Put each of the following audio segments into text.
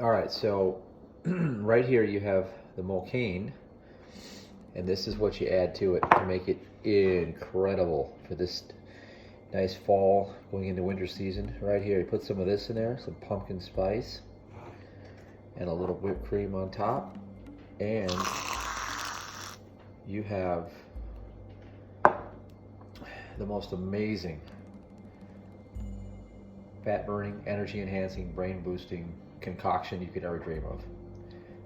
All right, so right here you have the Mocaine, and this is what you add to it to make it incredible for this nice fall going into winter season. Right here, you put some of this in there, some pumpkin spice, and a little whipped cream on top, and you have the most amazing fat burning, energy enhancing, brain boosting concoction you could ever dream of.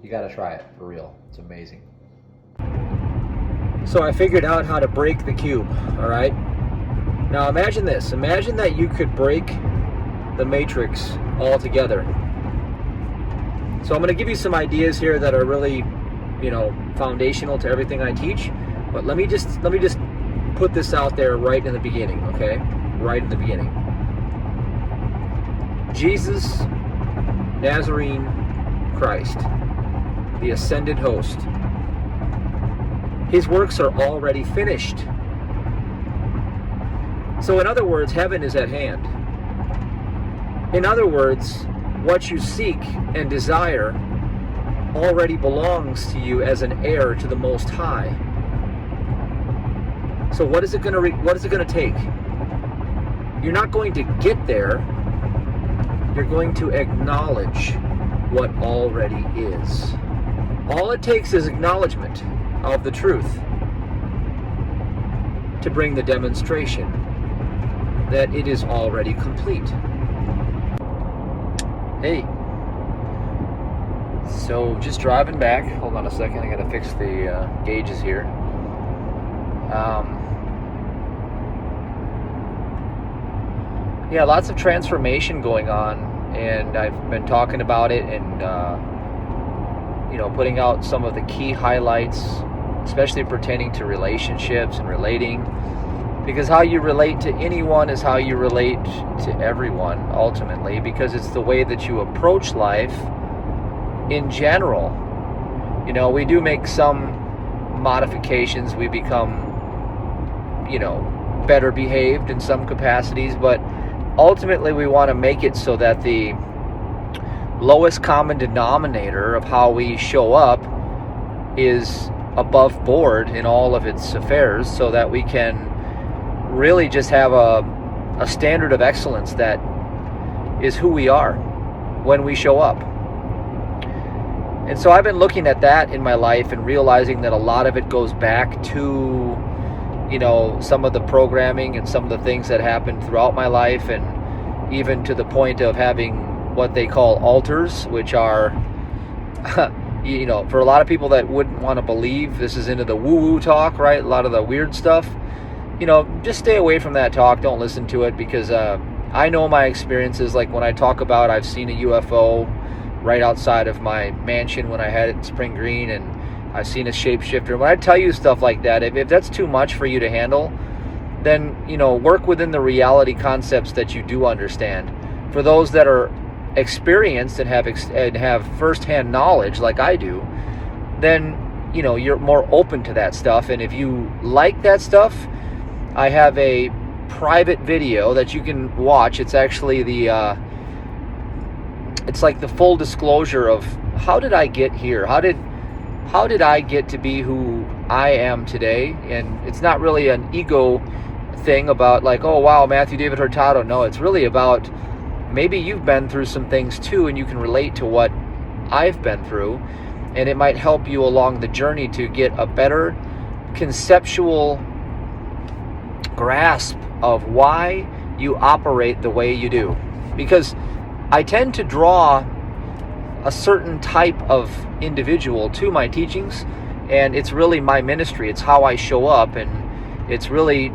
You got to try it for real. It's amazing. So I figured out how to break the cube. All right, now imagine this. Imagine that you could break the matrix altogether. So I'm going to give you some ideas here that are really, foundational to everything I teach. But let me just put this out there right in the beginning, okay? Right in the beginning. Jesus, Nazarene Christ, the ascended host. His works are already finished. So in other words, heaven is at hand. In other words, what you seek and desire already belongs to you as an heir to the Most High. So what is it going to take? You're not going to get there. You're going to acknowledge what already is. All it takes is acknowledgement of the truth to bring the demonstration that it is already complete. Hey, so just driving back. Hold on a second, I gotta fix the gauges here. Yeah, lots of transformation going on, and I've been talking about it and putting out some of the key highlights, especially pertaining to relationships and relating, because how you relate to anyone is how you relate to everyone ultimately, because it's the way that you approach life in general. We do make some modifications. We become better behaved in some capacities, but ultimately we want to make it so that the lowest common denominator of how we show up is above board in all of its affairs, so that we can really just have a standard of excellence that is who we are when we show up. And so I've been looking at that in my life and realizing that a lot of it goes back to some of the programming and some of the things that happened throughout my life, and even to the point of having what they call altars, which are for a lot of people that wouldn't want to believe this is into the woo-woo talk, right? A lot of the weird stuff. Just stay away from that talk. Don't listen to it, because I know my experiences. Like when I talk about I've seen a UFO right outside of my mansion when I had it in Spring Green, and I've seen a shapeshifter. When I tell you stuff like that, if that's too much for you to handle, then work within the reality concepts that you do understand. For those that are experienced and have firsthand knowledge like I do, then you're more open to that stuff. And if you like that stuff, I have a private video that you can watch. It's actually it's like the full disclosure of how did I get here? How did I get to be who I am today? And it's not really an ego thing about like, oh wow, Matthew David Hurtado. No, it's really about maybe you've been through some things too, and you can relate to what I've been through, and it might help you along the journey to get a better conceptual grasp of why you operate the way you do. Because I tend to draw a certain type of individual to my teachings, and it's really my ministry. It's how I show up, and it's really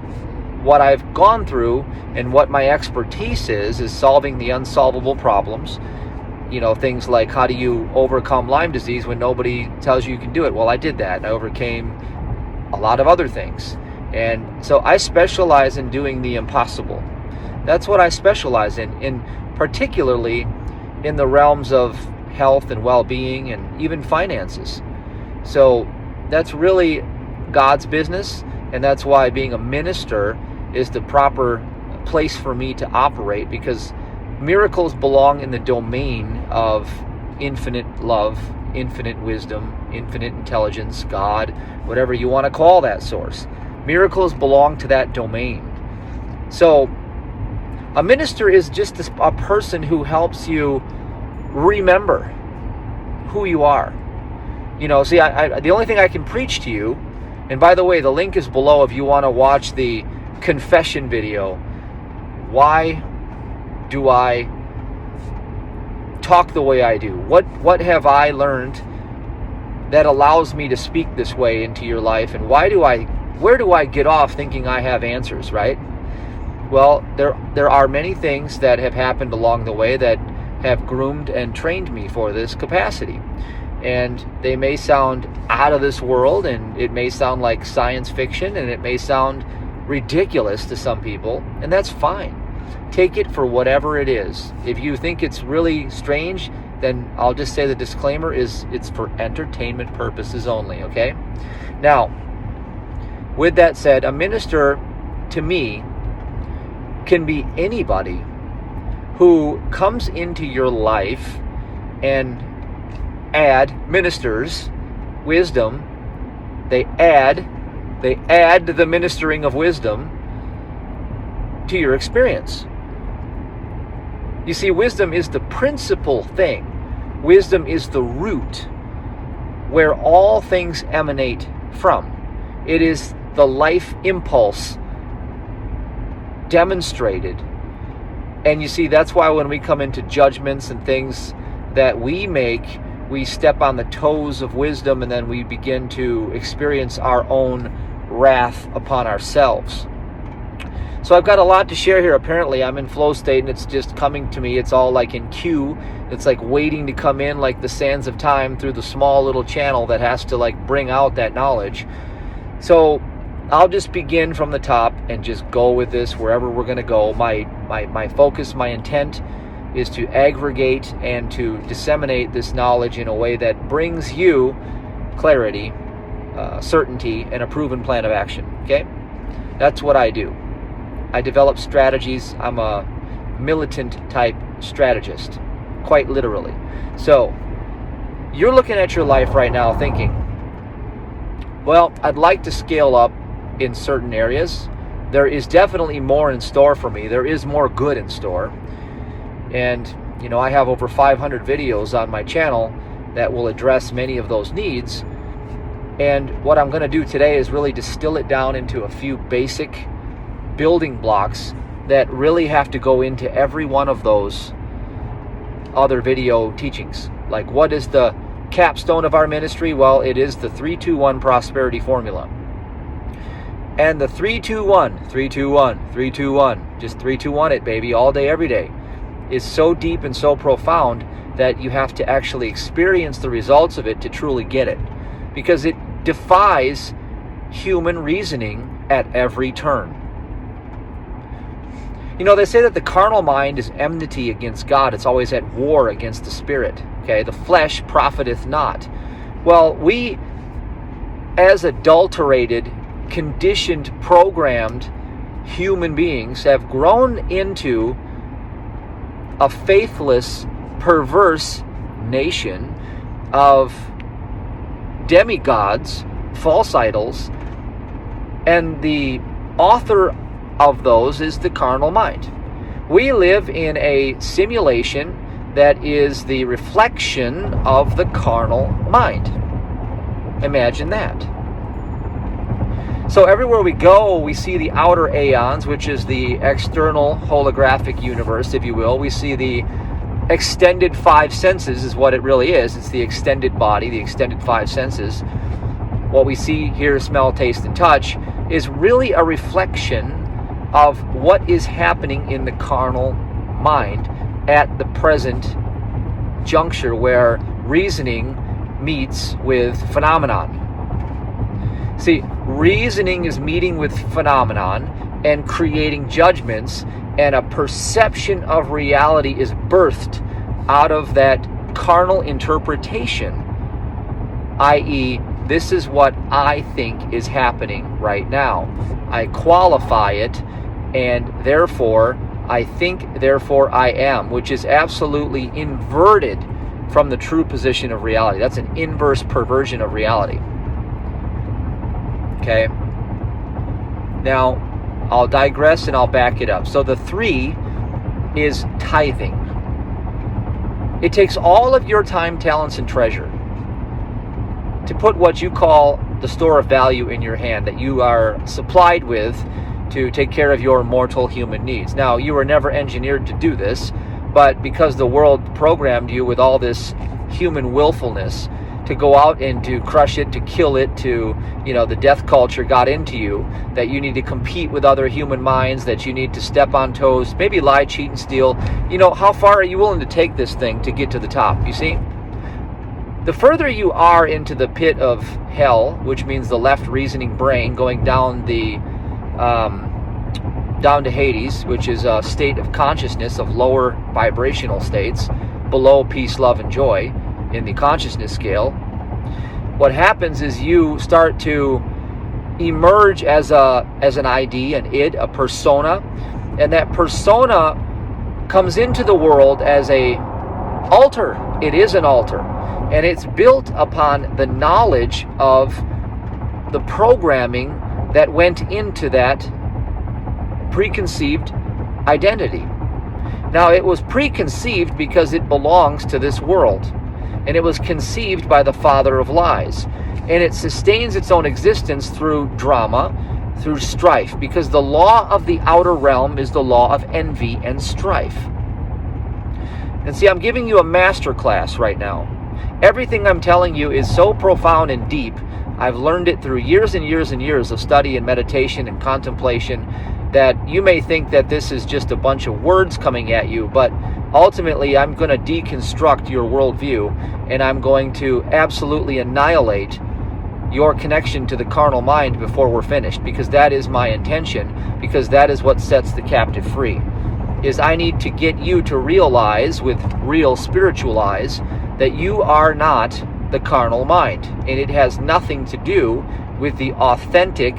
what I've gone through, and what my expertise is solving the unsolvable problems. Things like, how do you overcome Lyme disease when nobody tells you can do it? Well, I did that, and I overcame a lot of other things. And so I specialize in doing the impossible. That's what I specialize in particularly in the realms of health and well-being and even finances. So that's really God's business, and that's why being a minister is the proper place for me to operate, because miracles belong in the domain of infinite love, infinite wisdom, infinite intelligence, God, whatever you want to call that source. Miracles belong to that domain. So a minister is just a person who helps you remember who you are. See, the only thing I can preach to you, and by the way, the link is below if you want to watch the confession video. Why do I talk the way I do? What have I learned that allows me to speak this way into your life? And where do I get off thinking I have answers, right? Well, there are many things that have happened along the way that have groomed and trained me for this capacity. And they may sound out of this world, and it may sound like science fiction, and it may sound ridiculous to some people, and that's fine. Take it for whatever it is. If you think it's really strange, then I'll just say the disclaimer is it's for entertainment purposes only, okay? Now, with that said, a minister, to me, can be anybody who comes into your life and ministers wisdom. They add the ministering of wisdom to your experience. You see, wisdom is the principal thing. Wisdom is the root where all things emanate from. It is the life impulse demonstrated. And you see, that's why when we come into judgments and things that we make, we step on the toes of wisdom, and then we begin to experience our own wrath upon ourselves. So I've got a lot to share here. Apparently I'm in flow state, and it's just coming to me. It's all like in queue. It's like waiting to come in, like the sands of time through the small little channel that has to like bring out that knowledge. So I'll just begin from the top and just go with this wherever we're going to go. My focus, my intent is to aggregate and to disseminate this knowledge in a way that brings you clarity, certainty, and a proven plan of action. Okay? That's what I do. I develop strategies. I'm a militant type strategist, quite literally. So you're looking at your life right now thinking, well, I'd like to scale up in certain areas. There is definitely more in store for me. There is more good in store. And, I have over 500 videos on my channel that will address many of those needs. And what I'm going to do today is really distill it down into a few basic building blocks that really have to go into every one of those other video teachings. Like, what is the capstone of our ministry? Well, it is the 3-2-1 prosperity formula. And the 3-2-1, 3-2-1, 3-2-1, just 3-2-1 it, baby, all day, every day, is so deep and so profound that you have to actually experience the results of it to truly get it. Because it defies human reasoning at every turn. They say that the carnal mind is enmity against God. It's always at war against the spirit. Okay, the flesh profiteth not. Well, we, as adulterated, conditioned, programmed human beings, have grown into a faithless, perverse nation of demigods, false idols, and the author of those is the carnal mind. We live in a simulation that is the reflection of the carnal mind. Imagine that. So everywhere we go, we see the outer aeons, which is the external holographic universe, if you will. We see the extended five senses is what it really is. It's the extended body, the extended five senses. What we see, hear, smell, taste, and touch is really a reflection of what is happening in the carnal mind at the present juncture where reasoning meets with phenomenon. See, reasoning is meeting with phenomenon and creating judgments, and a perception of reality is birthed out of that carnal interpretation, i.e., this is what I think is happening right now. I qualify it, and therefore I think, therefore I am, which is absolutely inverted from the true position of reality. That's an inverse perversion of reality. Okay? Now, I'll digress and I'll back it up. So the 3 is tithing. It takes all of your time, talents, and treasure to put what you call the store of value in your hand that you are supplied with to take care of your mortal human needs. Now, you were never engineered to do this, but because the world programmed you with all this human willfulness to go out and to crush it, to kill it, to, the death culture got into you, that you need to compete with other human minds, that you need to step on toes, maybe lie, cheat, and steal. How far are you willing to take this thing to get to the top? You see? The further you are into the pit of hell, which means the left reasoning brain going down down to Hades, which is a state of consciousness of lower vibrational states, below peace, love, and joy in the consciousness scale, what happens is you start to emerge as an ID, an id, a persona, and that persona comes into the world as a altar. It is an altar, and it's built upon the knowledge of the programming that went into that preconceived identity. Now, it was preconceived because it belongs to this world, and it was conceived by the father of lies, and it sustains its own existence through drama, through strife, because the law of the outer realm is the law of envy and strife. And see, I'm giving you a master class right now. Everything I'm telling you is so profound and deep. I've learned it through years and years and years of study and meditation and contemplation, that you may think that this is just a bunch of words coming at you, but ultimately I'm going to deconstruct your worldview, and I'm going to absolutely annihilate your connection to the carnal mind before we're finished, because that is my intention, because that is what sets the captive free. Is I need to get you to realize with real spiritual eyes that you are not the carnal mind, and it has nothing to do with the authentic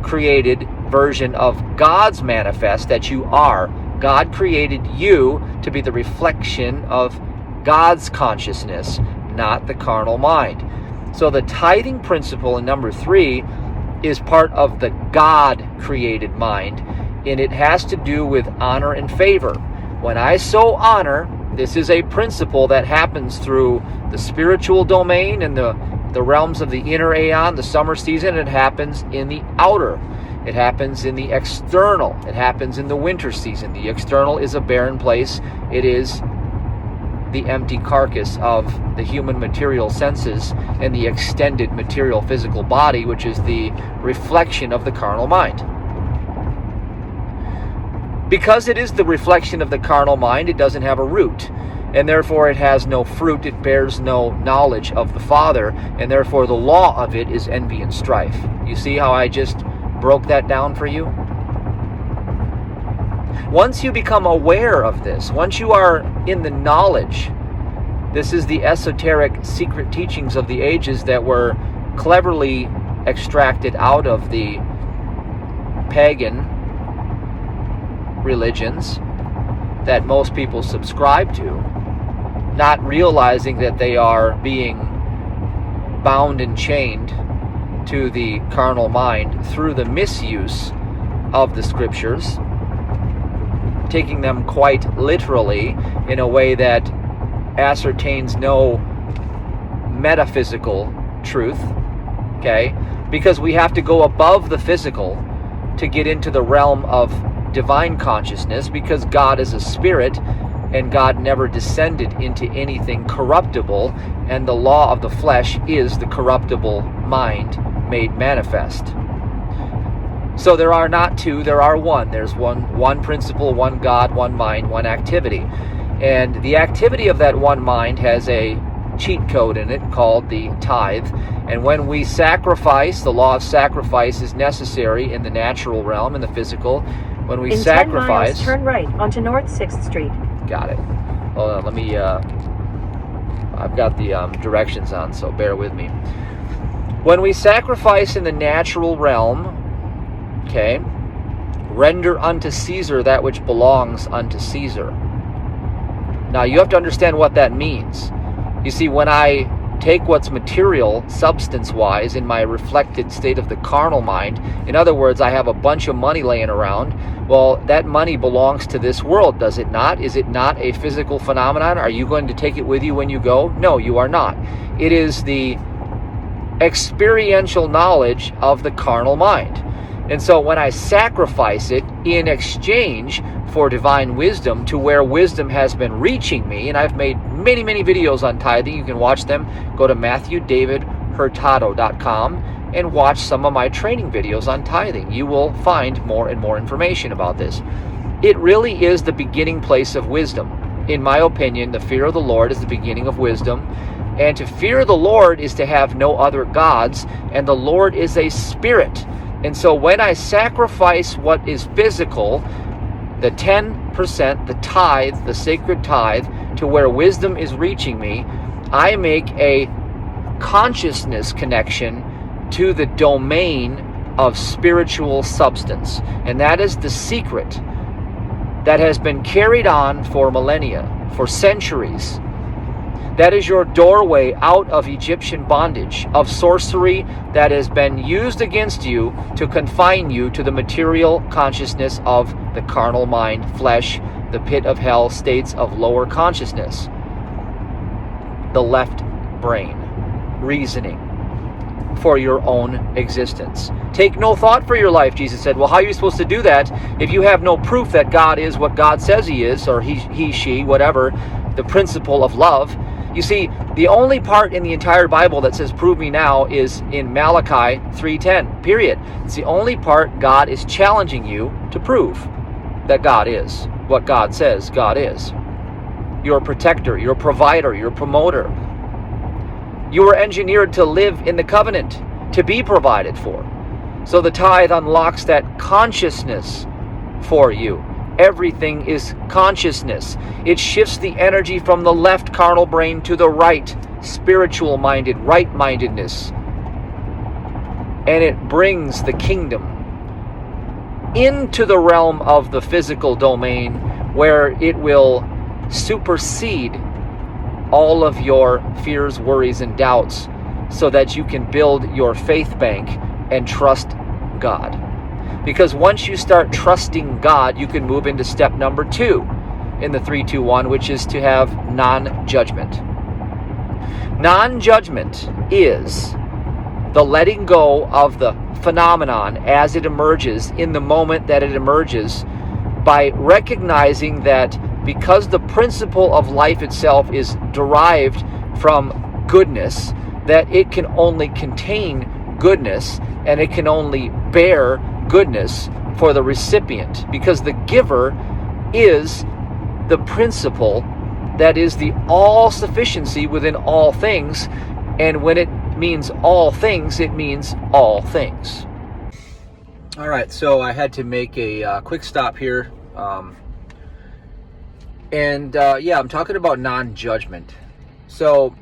created version of God's manifest that you are. God created you to be the reflection of God's consciousness, not the carnal mind. So the tithing principle in number 3 is part of the God-created mind, and it has to do with honor and favor. When I sow honor, this is a principle that happens through the spiritual domain and the realms of the inner aeon, the summer season. It happens in the outer. It happens in the external. It happens in the winter season. The external is a barren place. It is the empty carcass of the human material senses and the extended material physical body, which is the reflection of the carnal mind. Because it is the reflection of the carnal mind, it doesn't have a root, and therefore it has no fruit. It bears no knowledge of the Father, and therefore the law of it is envy and strife. You see how I just broke that down for you? Once you become aware of this, once you are in the knowledge, this is the esoteric secret teachings of the ages that were cleverly extracted out of the pagan religions that most people subscribe to, not realizing that they are being bound and chained to the carnal mind through the misuse of the scriptures, taking them quite literally in a way that ascertains no metaphysical truth, okay? Because we have to go above the physical to get into the realm of divine consciousness, because God is a spirit, and God never descended into anything corruptible, and the law of the flesh is the corruptible mind made manifest. So there are not two, there are one. There's one principle, one God, one mind, one activity. And the activity of that one mind has a cheat code in it called the tithe. And when we sacrifice, the law of sacrifice is necessary in the natural realm, in the physical. When we sacrifice... 10 miles, turn right onto North 6th Street. Got it. Hold on, let me... I've got the directions on, so bear with me. When we sacrifice in the natural realm, okay, render unto Caesar that which belongs unto Caesar. Now, you have to understand what that means. You see, when I take what's material, substance-wise, in my reflected state of the carnal mind, in other words, I have a bunch of money laying around, well, that money belongs to this world, does it not? Is it not a physical phenomenon? Are you going to take it with you when you go? No, you are not. It is the experiential knowledge of the carnal mind. And so when I sacrifice it in exchange for divine wisdom, to where wisdom has been reaching me, and I've made many, many videos on tithing. You can watch them. Go to MatthewDavidHurtado.com and watch some of my training videos on tithing. You will find more and more information about this. It really is the beginning place of wisdom. In my opinion, the fear of the Lord is the beginning of wisdom. And to fear the Lord is to have no other gods, and the Lord is a spirit. And so when I sacrifice what is physical, the 10%, the tithe, the sacred tithe, to where wisdom is reaching me, I make a consciousness connection to the domain of spiritual substance. And that is the secret that has been carried on for millennia, for centuries. That is your doorway out of Egyptian bondage, of sorcery that has been used against you to confine you to the material consciousness of the carnal mind, flesh, the pit of hell, states of lower consciousness, the left brain, reasoning for your own existence. Take no thought for your life, Jesus said. Well, how are you supposed to do that if you have no proof that God is what God says he is, or he, she, whatever, the principle of love? You see, the only part in the entire Bible that says prove me now is in Malachi 3:10, period. It's the only part God is challenging you to prove that God is what God says God is. Your protector, your provider, your promoter. You were engineered to live in the covenant, to be provided for. So the tithe unlocks that consciousness for you. Everything is consciousness. It shifts the energy from the left carnal brain to the right, spiritual-minded, right-mindedness. And it brings the kingdom into the realm of the physical domain, where it will supersede all of your fears, worries, and doubts, so that you can build your faith bank and trust God. Because once you start trusting God, you can move into step number 2 in the 3-2-1, which is to have non-judgment. Non-judgment is the letting go of the phenomenon as it emerges, in the moment that it emerges, by recognizing that because the principle of life itself is derived from goodness, that it can only contain goodness, and it can only bear goodness for the recipient, because the giver is the principle that is the all-sufficiency within all things. And when it means all things, it means all things. All right, so I had to make a quick stop here. I'm talking about non-judgment. So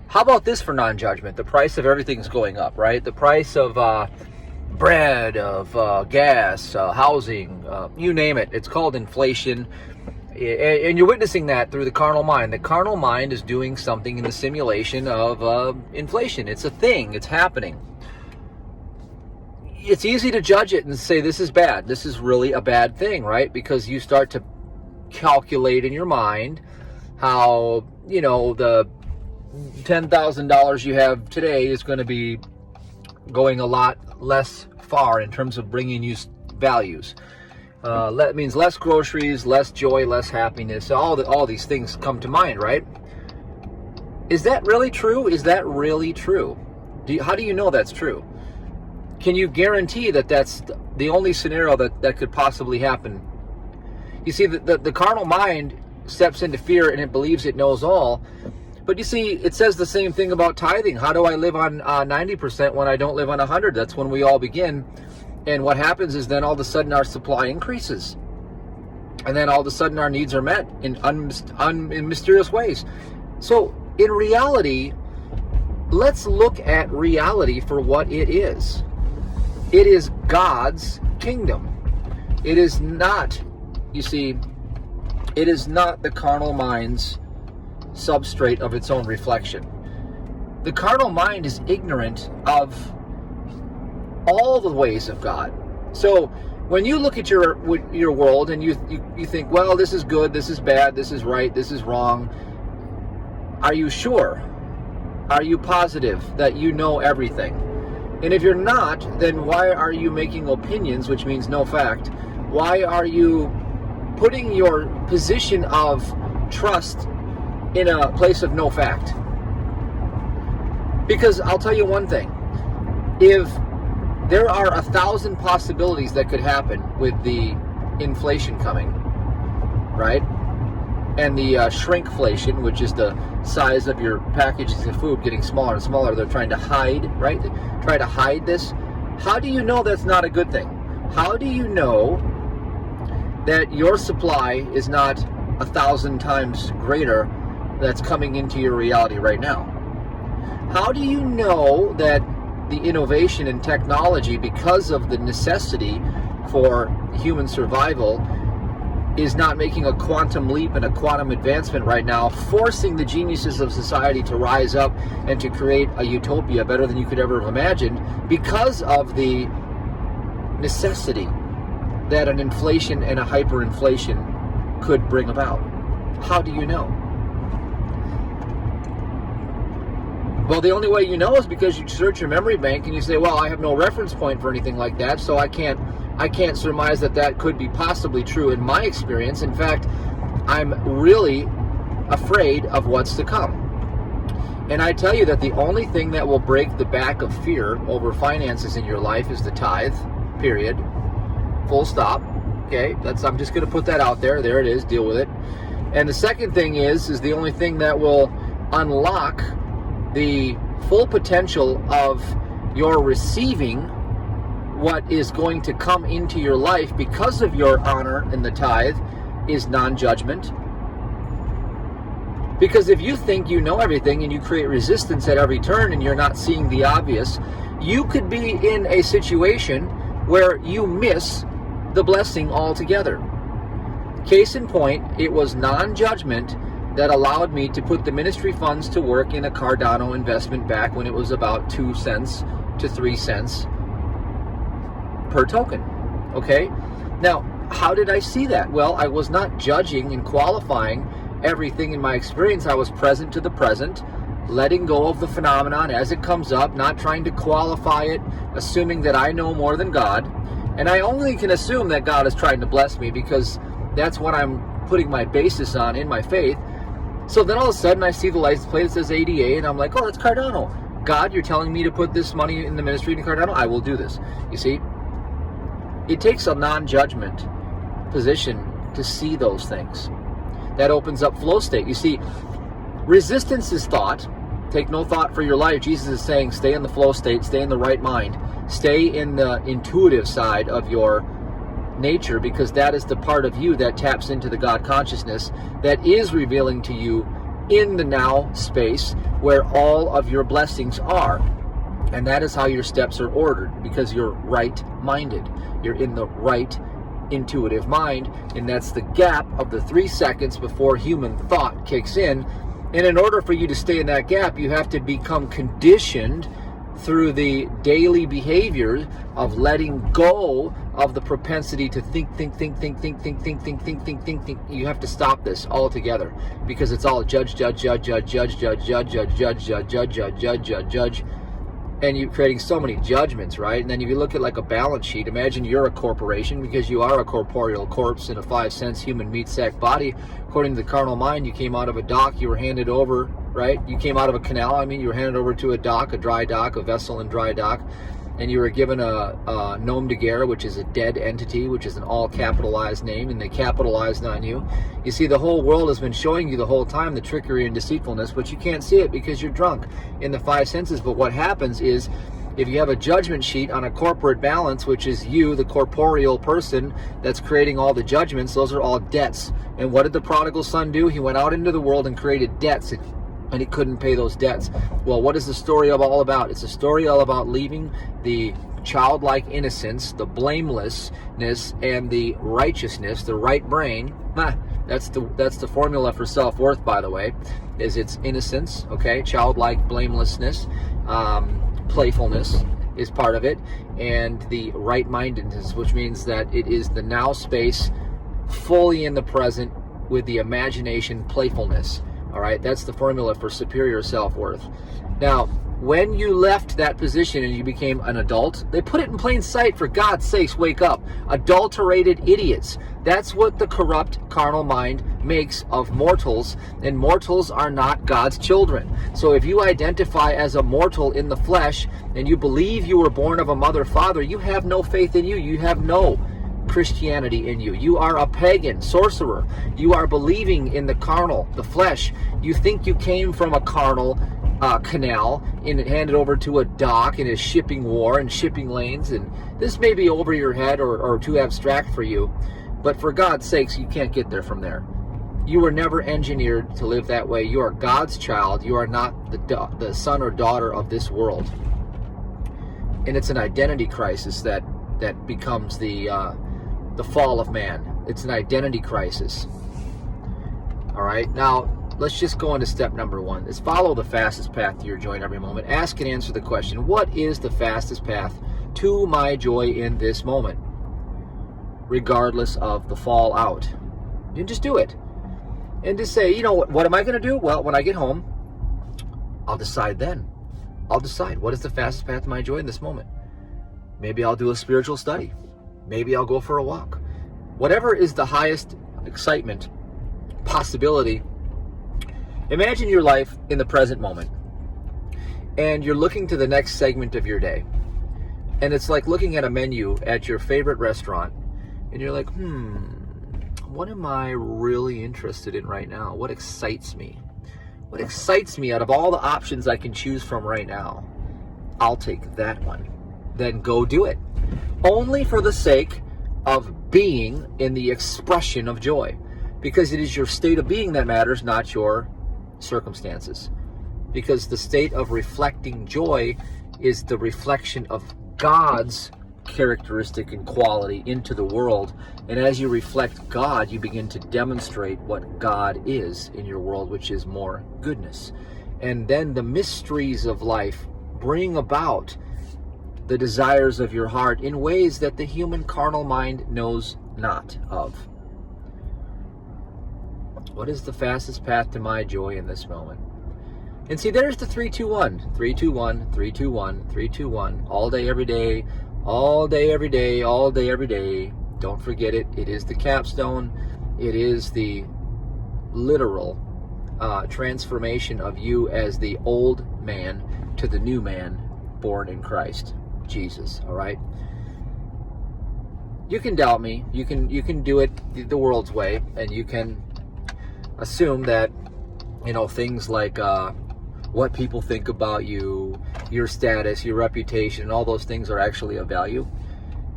how about this for non-judgment? The price of everything's going up, right? The price of bread, of gas, housing, you name it. It's called inflation. And you're witnessing that through the carnal mind. The carnal mind is doing something in the simulation of inflation. It's a thing. It's happening. It's easy to judge it and say this is bad. This is really a bad thing, right? Because you start to calculate in your mind how, the $10,000 you have today is going to be going a lot less far in terms of bringing you values. That means less groceries, less joy, less happiness. All these things come to mind, right? Is that really true? Is that really true? How do you know that's true? Can you guarantee that that's the only scenario that could possibly happen? You see, the carnal mind steps into fear and it believes it knows all. But you see, it says the same thing about tithing. How do I live on 90% when I don't live on 100? That's when we all begin. And what happens is then all of a sudden our supply increases. And then all of a sudden our needs are met in mysterious ways. So in reality, let's look at reality for what it is. It is God's kingdom. It is not, you see, it is not the carnal mind's substrate of its own reflection. The carnal mind is ignorant of all the ways of God. So when you look at your world and you think, well, this is good, this is bad, this is right, this is wrong, are you sure? Are you positive that you know everything? And if you're not, then why are you making opinions, which means no fact? Why are you putting your position of trust in a place of no fact? Because I'll tell you one thing. If there are 1,000 possibilities that could happen with the inflation coming, right? And the shrinkflation, which is the size of your packages of food getting smaller and smaller. They're trying to hide, right? They try to hide this. How do you know that's not a good thing? How do you know that your supply is not 1,000 times greater that's coming into your reality right now? How do you know that the innovation in technology, because of the necessity for human survival, is not making a quantum leap and a quantum advancement right now, forcing the geniuses of society to rise up and to create a utopia better than you could ever have imagined, because of the necessity that an inflation and a hyperinflation could bring about? How do you know? Well, the only way you know is because you search your memory bank and you say, well, I have no reference point for anything like that, so I can't surmise that could be possibly true in my experience. In fact, I'm really afraid of what's to come. And I tell you that the only thing that will break the back of fear over finances in your life is the tithe, period. Full stop. Okay, I'm just going to put that out there. There it is. Deal with it. And the second thing is the only thing that will unlock the full potential of your receiving what is going to come into your life because of your honor in the tithe is non-judgment. Because if you think you know everything and you create resistance at every turn and you're not seeing the obvious, you could be in a situation where you miss the blessing altogether. Case in point, it was non-judgment that allowed me to put the ministry funds to work in a Cardano investment back when it was about 2 cents to 3 cents per token. Okay? Now, how did I see that? Well, I was not judging and qualifying everything in my experience. I was present to the present, letting go of the phenomenon as it comes up, not trying to qualify it, assuming that I know more than God. And I only can assume that God is trying to bless me because that's what I'm putting my basis on in my faith. So then all of a sudden I see the license plate that says ADA and I'm like, oh, that's Cardano. God, you're telling me to put this money in the ministry in Cardano? I will do this. You see, it takes a non-judgment position to see those things. That opens up flow state. You see, resistance is thought. Take no thought for your life. Jesus is saying stay in the flow state, stay in the right mind, stay in the intuitive side of your nature, because that is the part of you that taps into the God consciousness that is revealing to you in the now space where all of your blessings are. And that is how your steps are ordered, because you're right-minded. You're in the right intuitive mind, and that's the gap of the 3 seconds before human thought kicks in. And in order for you to stay in that gap, you have to become conditioned through the daily behavior of letting go of the propensity to think. You have to stop this altogether, because it's all judge, and you're creating so many judgments, right? And then if you look at like a balance sheet, imagine you're a corporation, because you are a corporeal corpse in a 5 cents human meat sack body. According to the carnal mind, you came out of a dock, you were handed over, right? You came out of a canal, you were handed over to a dock, a dry dock, a vessel in dry dock, and you were given a nom de guerre, which is a dead entity, which is an all capitalized name, and they capitalized on you. You see, the whole world has been showing you the whole time the trickery and deceitfulness, but you can't see it because you're drunk in the 5 senses. But what happens is, if you have a judgment sheet on a corporate balance, which is you, the corporeal person that's creating all the judgments, those are all debts. And what did the prodigal son do? He went out into the world and created debts, and he couldn't pay those debts. Well, what is the story all about? It's a story all about leaving the childlike innocence, the blamelessness, and the righteousness, the right brain, That's the formula for self-worth, by the way, is its innocence, okay? Childlike blamelessness, playfulness is part of it, and the right-mindedness, which means that it is the now space, fully in the present, with the imagination playfulness. All right, that's the formula for superior self-worth. Now, when you left that position and you became an adult, they put it in plain sight. For God's sakes, wake up. Adulterated idiots. That's what the corrupt carnal mind makes of mortals, and mortals are not God's children. So if you identify as a mortal in the flesh and you believe you were born of a mother, father, you have no faith in you. You have no Christianity in you. You are a pagan sorcerer. You are believing in the carnal, the flesh. You think you came from a carnal canal and handed over to a dock in a shipping war and shipping lanes, and this may be over your head or too abstract for you, but for God's sakes, you can't get there from there. You were never engineered to live that way. You are God's child. You are not the son or daughter of this world. And it's an identity crisis that becomes the fall of man. It's an identity crisis. All right, now let's just go into step number 1. Is follow the fastest path to your joy in every moment. Ask and answer the question, what is the fastest path to my joy in this moment? Regardless of the fallout. You just do it. And just say, you know, what am I going to do? Well, when I get home, I'll decide then. I'll decide what is the fastest path to my joy in this moment. Maybe I'll do a spiritual study. Maybe I'll go for a walk. Whatever is the highest excitement, possibility. Imagine your life in the present moment, and you're looking to the next segment of your day. And it's like looking at a menu at your favorite restaurant, and you're like, what am I really interested in right now? What excites me? What excites me out of all the options I can choose from right now? I'll take that one. Then go do it. Only for the sake of being in the expression of joy. Because it is your state of being that matters, not your circumstances. Because the state of reflecting joy is the reflection of God's characteristic and quality into the world. And as you reflect God, you begin to demonstrate what God is in your world, which is more goodness. And then the mysteries of life bring about the desires of your heart in ways that the human carnal mind knows not of. What is the fastest path to my joy in this moment? And see, there's the 3-2-1. 3-2-1, 3-2-1, 3-2-1. All day, every day. All day, every day. All day, every day. Don't forget it. It is the capstone. It is the literal transformation of you as the old man to the new man born in Christ Jesus. All right. You can doubt me. You can do it the world's way, and you can assume that, you know, things like what people think about you, your status, your reputation, and all those things are actually of value.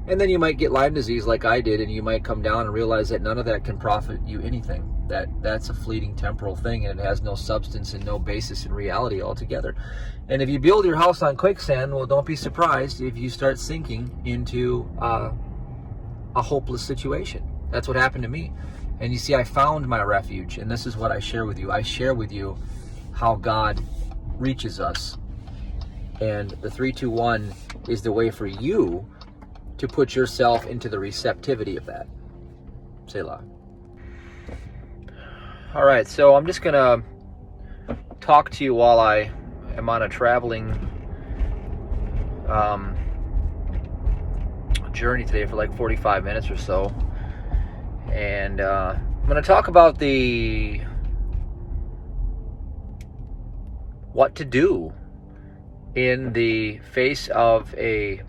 And then you might get Lyme disease like I did, and you might come down and realize that none of that can profit you anything. That's a fleeting temporal thing, and it has no substance and no basis in reality altogether. And if you build your house on quicksand, well, don't be surprised if you start sinking into a hopeless situation. That's what happened to me. And you see, I found my refuge, and this is what I share with you. I share with you how God reaches us. And the 3-2-1 is the way for you to put yourself into the receptivity of that. Selah. All right, so I'm just going to talk to you while I am on a traveling journey today for like 45 minutes or so. And I'm going to talk about what to do in the face of a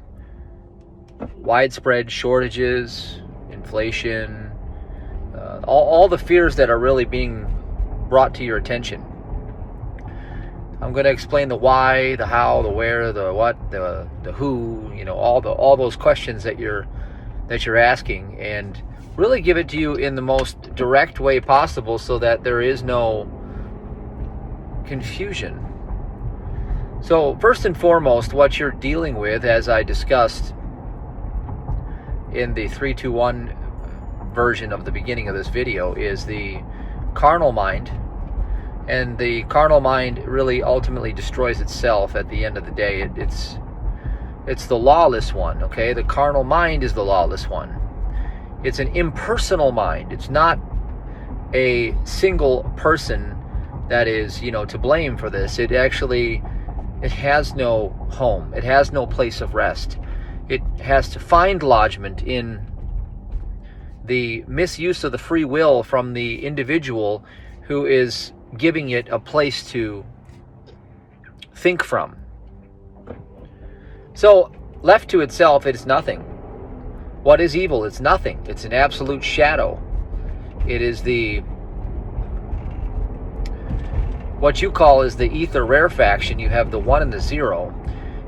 widespread shortages, inflation, all the fears that are really being brought to your attention. I'm going to explain the why, the how, the where, the what, the who, you know, all those questions that you're asking, and really give it to you in the most direct way possible so that there is no confusion. So first and foremost, what you're dealing with, as I discussed in the 3-2-1 version of the beginning of this video is the carnal mind. And the carnal mind really ultimately destroys itself at the end of the day. It's the lawless one, okay? The carnal mind is the lawless one. It's an impersonal mind. It's not a single person that is, to blame for this. It has no home. It has no place of rest. It has to find lodgment in the misuse of the free will from the individual who is giving it a place to think from. So, left to itself, it is nothing. What is evil? It's nothing. It's an absolute shadow. It is what you call is the ether rarefaction. You have the 1 and the 0.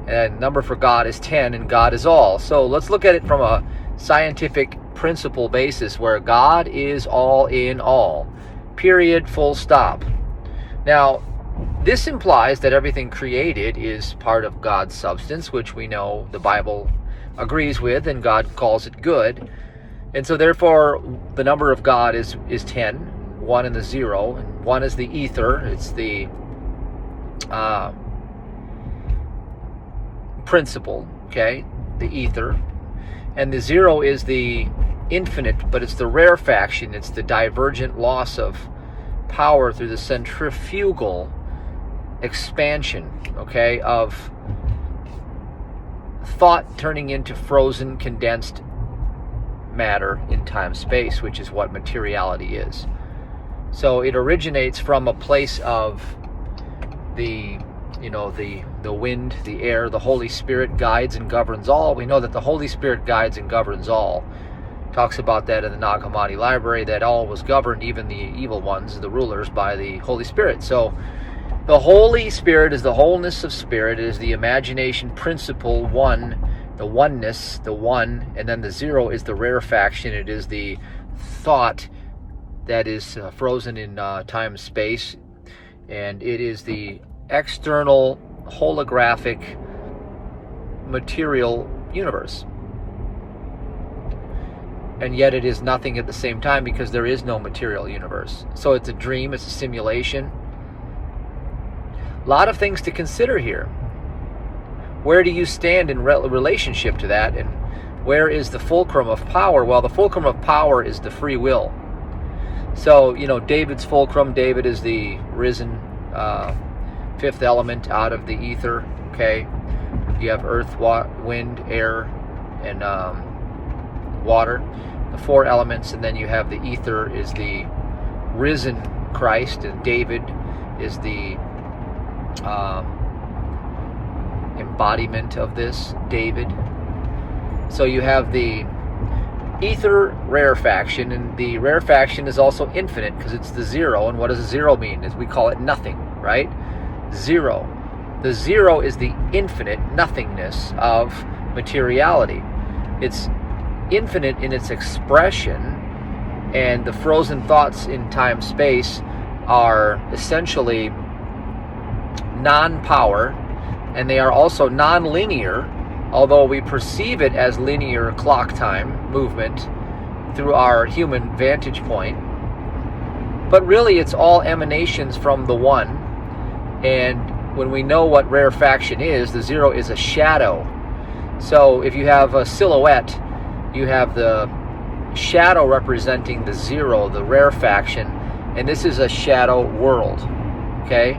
And number for God is 10, and God is all. So let's look at it from a scientific principle basis where God is all in all. Period, full stop. Now, this implies that everything created is part of God's substance, which we know the Bible agrees with, and God calls it good. And so therefore, the number of God is 10, 1 and the 0, and 1 is the ether. It's the principle, okay, the ether. And the 0 is the infinite, but it's the rarefaction. It's the divergent loss of power through the centrifugal expansion, okay, of thought turning into frozen, condensed matter in time-space, which is what materiality is. So it originates from a place of the wind, the air. The Holy Spirit guides and governs all. We know that the Holy Spirit guides and governs all. Talks about that in the Nag Hammadi library, that all was governed, even the evil ones, the rulers, by the Holy Spirit. So the Holy Spirit is the wholeness of spirit. It is the imagination principle, 1, the oneness, the 1, and then the 0 is the rarefaction. It is the thought that is frozen in time, space, and it is the external holographic material universe. And yet it is nothing at the same time, because there is no material universe. So it's a dream, it's a simulation. A lot of things to consider here. Where do you stand in relationship to that? And where is the fulcrum of power? Well, the fulcrum of power is the free will. So, David's fulcrum, David is the risen fifth element out of the ether, okay? You have earth, wind, air, and water, the 4 elements, and then you have the ether is the risen Christ, and David is the embodiment of this, David. So you have the ether rarefaction, and the rarefaction is also infinite because it's the 0. And what does a 0 mean? Is we call it nothing, right? 0. The 0 is the infinite nothingness of materiality. It's infinite in its expression, and the frozen thoughts in time-space are essentially non-power, and they are also non-linear, although we perceive it as linear clock time movement through our human vantage point. But really it's all emanations from the 1, and when we know what rarefaction is, the 0 is a shadow. So if you have a silhouette, you have the shadow representing the 0, the rarefaction, and this is a shadow world, okay?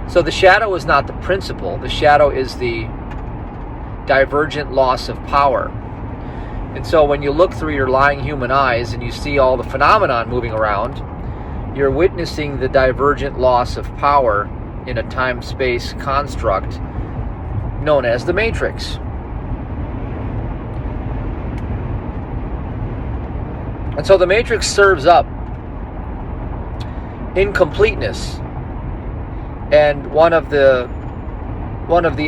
So the shadow is not the principle. The shadow is the divergent loss of power. And so when you look through your lying human eyes and you see all the phenomenon moving around, you're witnessing the divergent loss of power in a time-space construct known as the Matrix. And so the Matrix serves up incompleteness. And one of the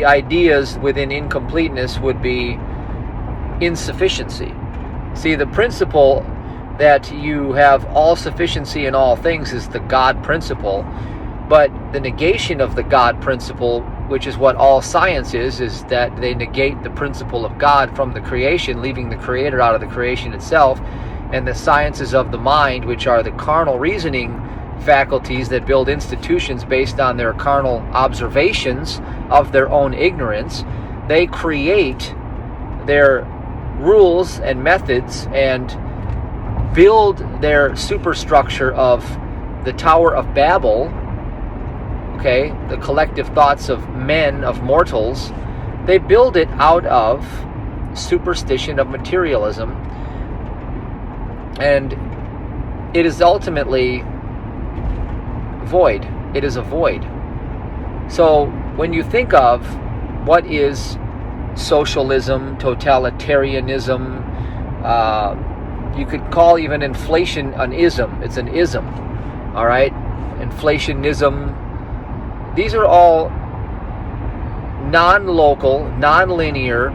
ideas within incompleteness would be insufficiency. See, the principle that you have all sufficiency in all things is the God principle, but the negation of the God principle which is what all science is that they negate the principle of God from the creation, leaving the creator out of the creation itself. And the sciences of the mind, which are the carnal reasoning faculties that build institutions based on their carnal observations of their own ignorance, they create their rules and methods and build their superstructure of the Tower of Babel, okay, the collective thoughts of men, of mortals. They build it out of superstition of materialism, and it is ultimately void. It is a void. So when you think of what is socialism, totalitarianism, you could call even inflation an ism. It's an ism, all right? Inflationism. These are all non-local, non-linear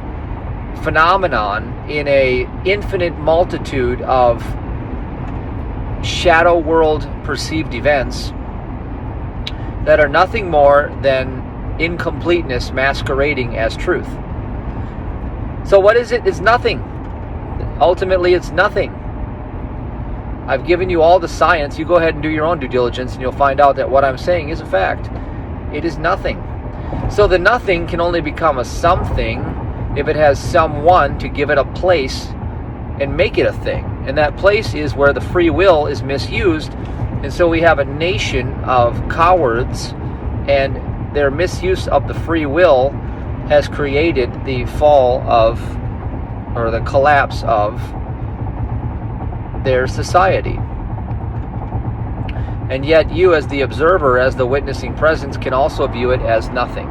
phenomenon in a infinite multitude of shadow world perceived events that are nothing more than incompleteness masquerading as truth. So what is it? It's nothing. Ultimately, it's nothing. I've given you all the science. You go ahead and do your own due diligence, and you'll find out that what I'm saying is a fact. It is nothing. So the nothing can only become a something if it has someone to give it a place and make it a thing. And that place is where the free will is misused. And so we have a nation of cowards, and their misuse of the free will has created the fall of, or the collapse of, their society. And yet you, as the observer, as the witnessing presence, can also view it as nothing.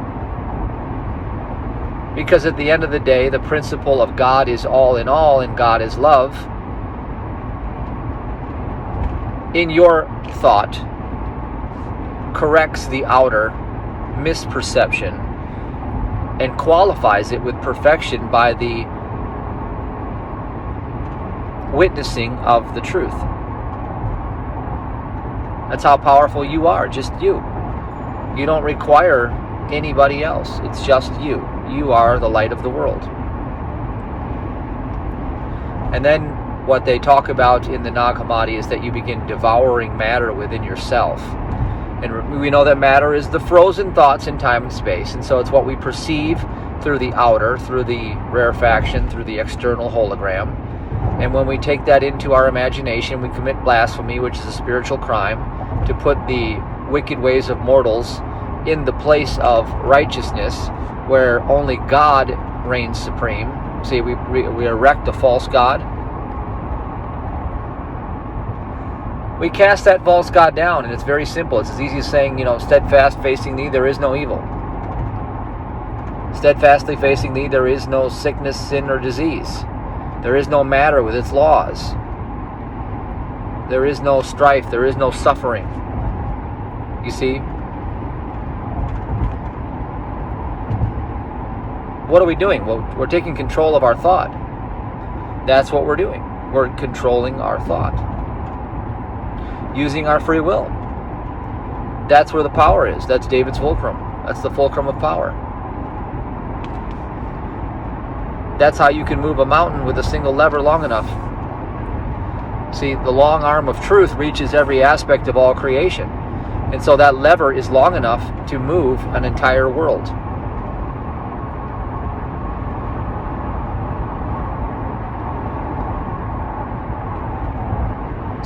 Because at the end of the day, the principle of God is all in all, and God is love, in your thought, corrects the outer misperception and qualifies it with perfection by the witnessing of the truth. That's how powerful you are, just you. You don't require anybody else. It's just you. You are the light of the world. And then what they talk about in the Nag Hammadi is that you begin devouring matter within yourself. And we know that matter is the frozen thoughts in time and space. And so it's what we perceive through the outer, through the rarefaction, through the external hologram. And when we take that into our imagination, we commit blasphemy, which is a spiritual crime, to put the wicked ways of mortals in the place of righteousness, where only God reigns supreme. See, we erect a false god. We cast that false god down, and it's very simple. It's as easy as saying, steadfast facing thee, there is no evil. Steadfastly facing thee, there is no sickness, sin, or disease. There is no matter with its laws. There is no strife. There is no suffering. You see? What are we doing? Well, we're taking control of our thought. That's what we're doing. We're controlling our thought. Using our free will. That's where the power is. That's David's fulcrum. That's the fulcrum of power. That's how you can move a mountain with a single lever long enough. See, the long arm of truth reaches every aspect of all creation. And so that lever is long enough to move an entire world.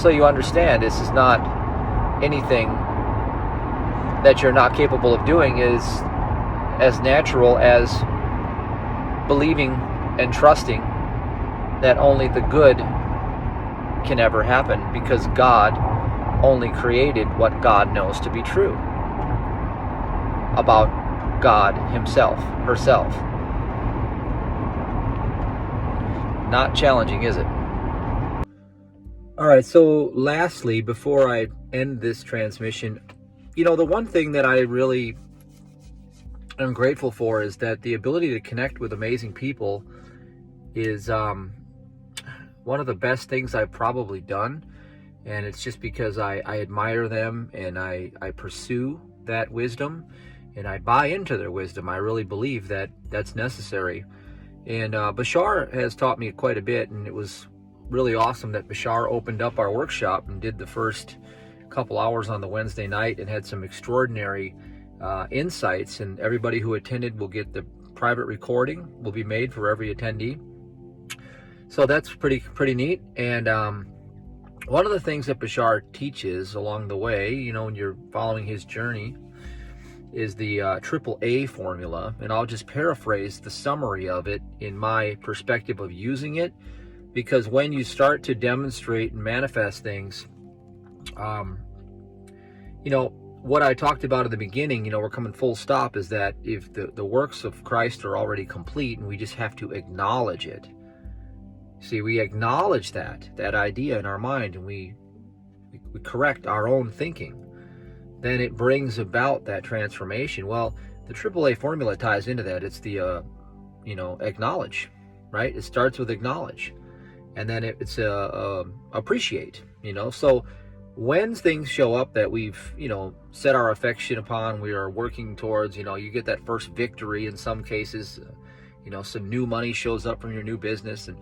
So you understand, this is not anything that you're not capable of doing. Is as natural as believing and trusting that only the good can ever happen, because God only created what God knows to be true about God himself, herself. Not challenging, is it? All right, so lastly, before I end this transmission, the one thing that I really am grateful for is that the ability to connect with amazing people is one of the best things I've probably done. And it's just because I admire them, and I pursue that wisdom. and I buy into their wisdom. I really believe that that's necessary. And Bashar has taught me quite a bit, and it was really awesome that Bashar opened up our workshop and did the first couple hours on the Wednesday night and had some extraordinary insights, and everybody who attended will get the private recording will be made for every attendee. So that's pretty neat. And one of the things that Bashar teaches along the way, you know, when you're following his journey, is the AAA formula. And I'll just paraphrase the summary of it in my perspective of using it, because when you start to demonstrate and manifest things, you know, what I talked about at the beginning, you know, we're coming full stop, is that if the works of Christ are already complete and we just have to acknowledge it. See, we acknowledge that idea in our mind, and we correct our own thinking. Then it brings about that transformation. Well, the AAA formula ties into that. It's the, you know, acknowledge, right? It starts with acknowledge. And then it's appreciate, you know. So when things show up that we've, you know, set our affection upon, we are working towards, you know, you get that first victory in some cases, you know, some new money shows up from your new business, and,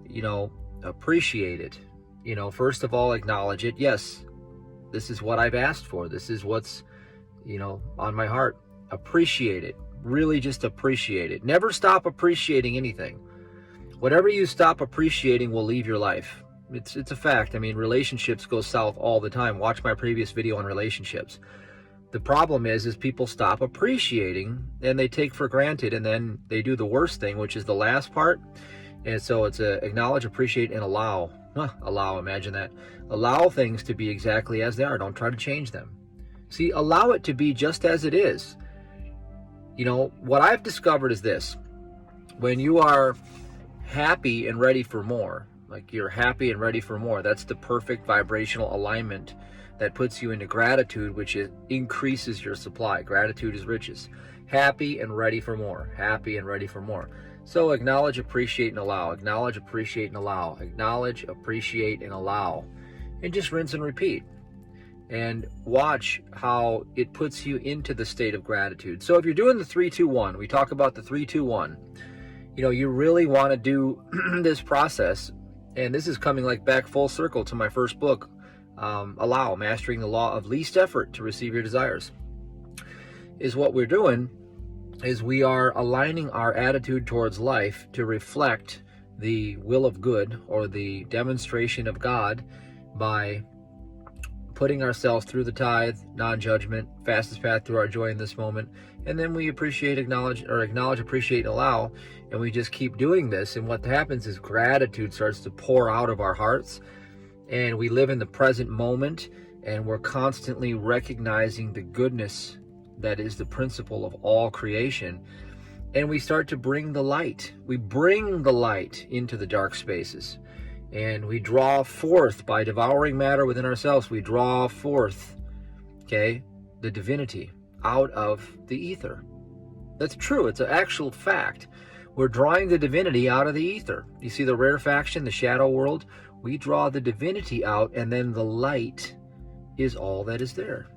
you know, appreciate it. You know, first of all, acknowledge it. Yes, this is what I've asked for. This is what's, you know, on my heart. Appreciate it. Really just appreciate it. Never stop appreciating anything. Whatever you stop appreciating will leave your life. It's a fact. I mean, relationships go south all the time. Watch my previous video on relationships. The problem is people stop appreciating and they take for granted, and then they do the worst thing, which is the last part. And so it's acknowledge, appreciate, and allow. Allow, imagine that. Allow things to be exactly as they are. Don't try to change them. See, allow it to be just as it is. You know, what I've discovered is this. When you are happy and ready for more, like you're happy and ready for more, that's the perfect vibrational alignment that puts you into gratitude, which increases your supply. Gratitude is riches. Happy and ready for more. Happy and ready for more. So acknowledge, appreciate, and allow. Acknowledge, appreciate, and allow. Acknowledge, appreciate, and allow. And just rinse and repeat. And watch how it puts you into the state of gratitude. So if you're doing the 3-2-1, we talk about the 3-2-1. You know, you really want to do this process. And this is coming like back full circle to my first book, Allow, Mastering the Law of Least Effort to Receive Your Desires. Is what we're doing is we are aligning our attitude towards life to reflect the will of good, or the demonstration of God, by putting ourselves through the tithe, non-judgment, fastest path to our joy in this moment. And then we appreciate, acknowledge, appreciate, and allow. And we just keep doing this. And what happens is gratitude starts to pour out of our hearts. And we live in the present moment. And we're constantly recognizing the goodness that is the principle of all creation. And we start to bring the light. We bring the light into the dark spaces. And we draw forth, by devouring matter within ourselves, we draw forth, okay, the divinity out of the ether. That's true. It's an actual fact. We're drawing the divinity out of the ether. You see the rarefaction, the shadow world? We draw the divinity out, and then the light is all that is there.